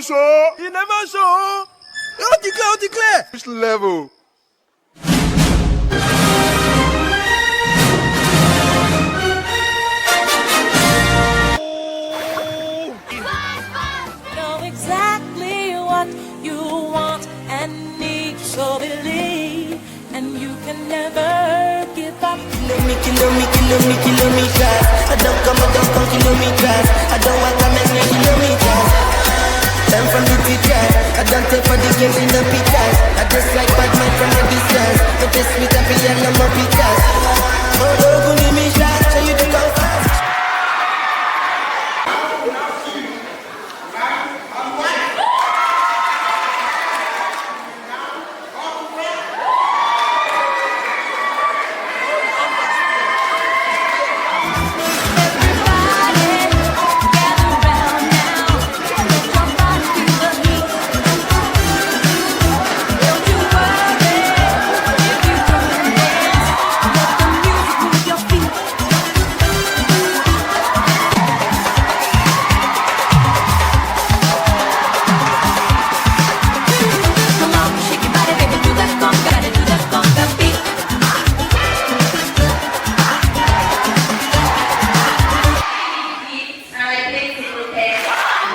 show. He never show. How declare? Which level? Know exactly what you want and need, so believe, and you can never give up. Kilometers. I don't come kilometers. I don't walk a many kilometers. I'm from the teachers. I don't take for the games in the pizzas. I just like bad man from a distance. But this sweet and feel and more pizzas. Oh, don't give me shots. So you think I'm fast.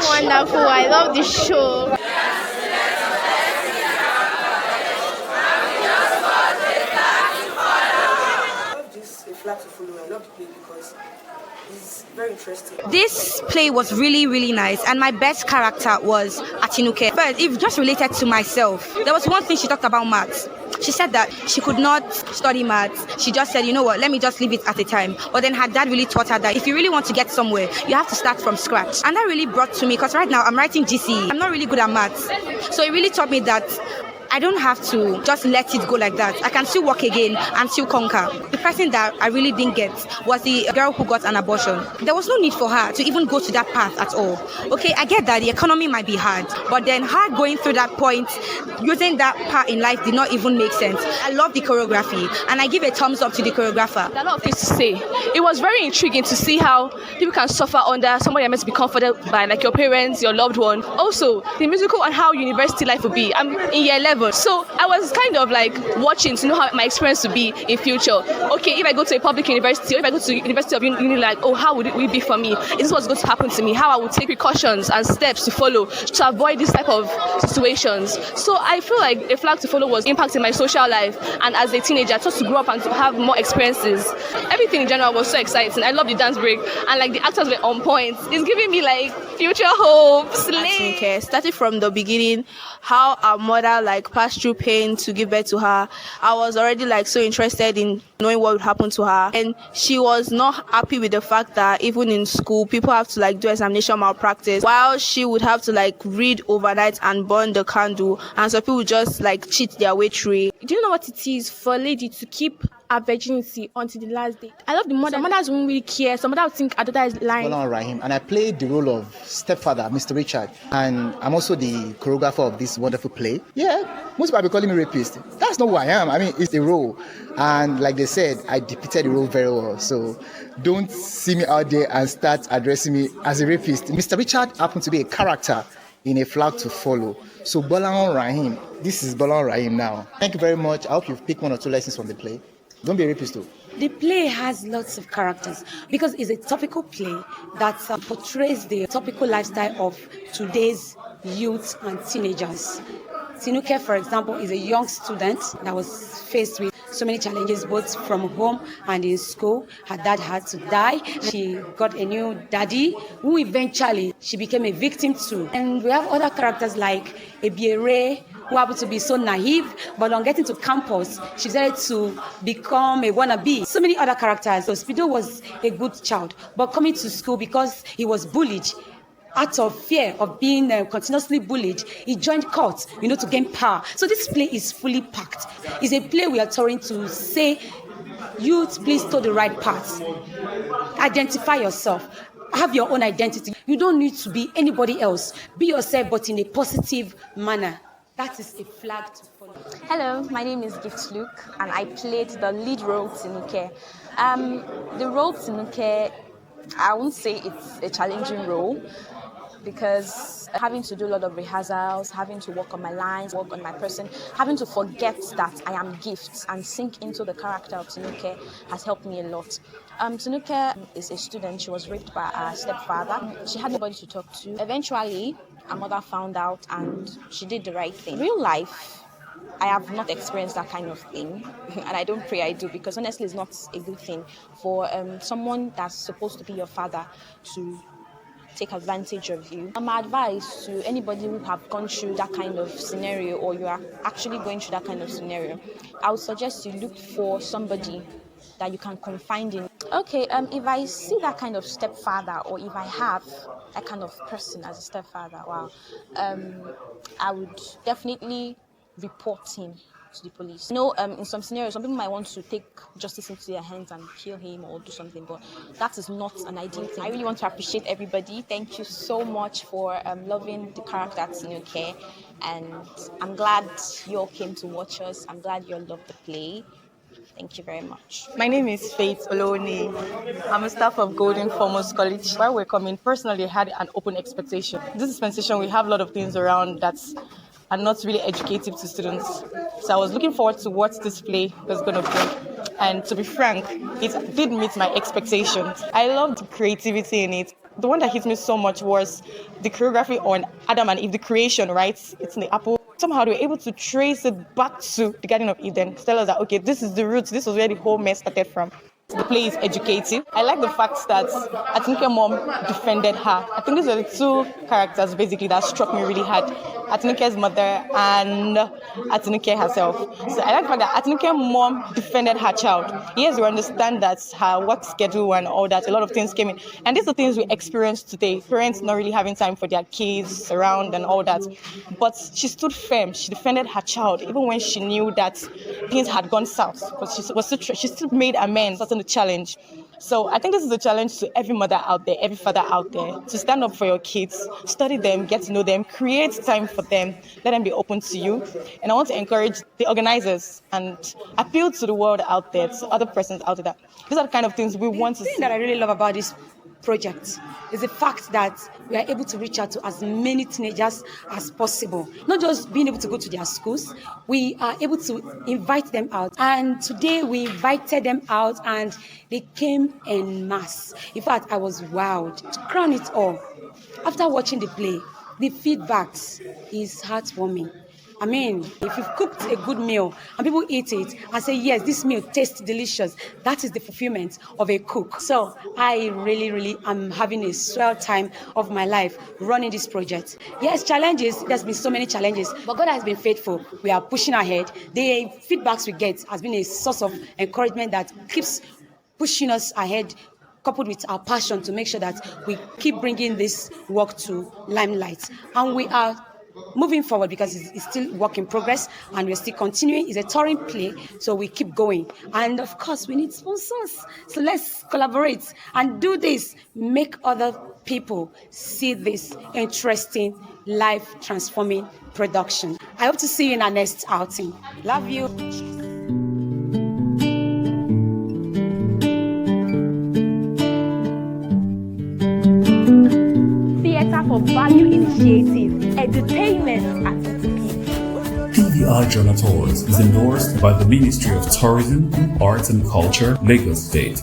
Wonderful. I love this show. I love the play because it's very interesting. This play was really, really nice, and my best character was Atinuke. But it just related to myself. There was one thing she talked about maths. She said that she could not study maths. She just said, you know what, let me just leave it at a time. But then her dad really taught her that if you really want to get somewhere, you have to start from scratch. And that really brought to me, because right now I'm writing GCE. I'm not really good at maths. So it really taught me that I don't have to just let it go like that. I can still work again and still conquer. The person that I really didn't get was the girl who got an abortion. There was no need for her to even go to that path at all. Okay, I get that the economy might be hard, but then her going through that point, using that part in life did not even make sense. I love the choreography, and I give a thumbs up to the choreographer. There are a lot of things to say. It was very intriguing to see how people can suffer under somebody meant to be comforted by, like your parents, your loved one. Also, the musical and how university life will be. I'm in year 11. So I was kind of like watching to know how my experience would be in future. Okay, if I go to a public university, or if I go to the University of UNILAG, oh, how would it be for me? Is this what's going to happen to me? How I would take precautions and steps to follow to avoid this type of situations. So I feel like A Flag to Follow was impacting my social life, and as a teenager, just to grow up and to have more experiences. Everything in general was so exciting. I love the dance break, and like the actors were on point. It's giving me like future hope. Starting from the beginning, how our mother like passed through pain to give birth to her. I was already like so interested in knowing what would happen to her, and she was not happy with the fact that even in school people have to like do examination malpractice, while she would have to like read overnight and burn the candle, and so people just like cheat their way through it. Do you know what it is for a lady to keep her virginity until the last day? I love the mother. Mothers won't really care. Some mother would think her daughter is lying. Rahim, and I played the role of stepfather, Mr. Richard, and I'm also the choreographer of this wonderful play. Yeah, most people be calling me rapist. That's not who I am. I mean, it's a role, and like they said, I depicted the role very well. So don't see me out there and start addressing me as a rapist. Mr. Richard happened to be a character in A Flag to Follow. So Bolan Rahim, this is Bolan Rahim now. Thank you very much. I hope you've picked one or two lessons from the play. Don't be a rapist too. The play has lots of characters because it's a topical play that portrays the topical lifestyle of today's youth and teenagers. Tinuke, for example, is a young student that was faced with so many challenges, both from home and in school. Her dad had to die. She got a new daddy, who eventually she became a victim to. And we have other characters like Ebiere, who happened to be so naive, but on getting to campus, she decided to become a wannabe. So many other characters. So Speedo was a good child, but coming to school because he was bullied, out of fear of being continuously bullied, he joined court, to gain power. So this play is fully packed. It's a play we are trying to say, youth, please toe the right path. Identify yourself. Have your own identity. You don't need to be anybody else. Be yourself, but in a positive manner. That is A Flag to Follow. Hello, my name is Gift Luke, and I played the lead role, Tinuke. The role Tinuke, I won't say it's a challenging role. because having to do a lot of rehearsals, having to work on my lines, work on my person, having to forget that I am gifts and sink into the character of Tinuke has helped me a lot. Tinuke is a student. She was raped by her stepfather. She had nobody to talk to. Eventually, her mother found out and she did the right thing. Real life, I have not experienced that kind of thing, and I don't pray I do, because honestly it's not a good thing for someone that's supposed to be your father to take advantage of you. My advice to anybody who have gone through that kind of scenario, or you are actually going through that kind of scenario, I would suggest you look for somebody that you can confide in. Okay, if I see that kind of stepfather, or if I have that kind of person as a stepfather, wow, I would definitely report him to the police. In some scenarios, some people might want to take justice into their hands and kill him or do something, but that is not an ideal thing. I really want to appreciate everybody. Thank you so much for loving the character Tinuke, and I'm glad you all came to watch us. I'm glad you all loved the play. Thank you very much. My name is Faith Oloni. I'm a staff of Golden Foremost College. While we're coming, personally, I had an open expectation. This dispensation, we have a lot of things around that are not really educative to students. So I was looking forward to what this play was going to bring. And to be frank, it did meet my expectations. I loved the creativity in it. The one that hit me so much was the choreography on Adam and Eve, the creation, right? It's in the apple. Somehow they were able to trace it back to the Garden of Eden, to tell us that, okay, this is the roots, this was where the whole mess started from. The play is educative. I like the fact that Atinuke's mom defended her. I think these are the two characters basically that struck me really hard. Atinuke's mother and Atinuke herself. So I like the fact that Atinuke's mom defended her child. Yes, we understand that her work schedule and all that, a lot of things came in. And these are things we experience today. Parents not really having time for their kids around and all that. But she stood firm. She defended her child, even when she knew that things had gone south. Because she still made amends in the challenge. So I think this is a challenge to every mother out there, every father out there, to stand up for your kids, study them, get to know them, create time for them, let them be open to you. And I want to encourage the organizers and appeal to the world out there, to other persons out there. These are the kind of things we want to see. The thing that I really love about this project is the fact that we are able to reach out to as many teenagers as possible. Not just being able to go to their schools, we are able to invite them out. And today we invited them out and they came en masse. In fact, I was wowed. To crown it all, after watching the play, the feedbacks is heartwarming. I mean, if you've cooked a good meal and people eat it and say, yes, this meal tastes delicious, that is the fulfillment of a cook. So I really am having a swell time of my life running this project. Yes, challenges, there's been so many challenges, but God has been faithful. We are pushing ahead. The feedbacks we get has been a source of encouragement that keeps pushing us ahead, coupled with our passion to make sure that we keep bringing this work to limelight. And we are moving forward because it's still work in progress and we're still continuing. It's a touring play, so we keep going. And of course, we need sponsors. So let's collaborate and do this. Make other people see this interesting, life-transforming production. I hope to see you in our next outing. Love you. For value initiative, entertainment at its peak. UNILAG Tours is endorsed by the Ministry of Tourism, Arts and Culture, Lagos State.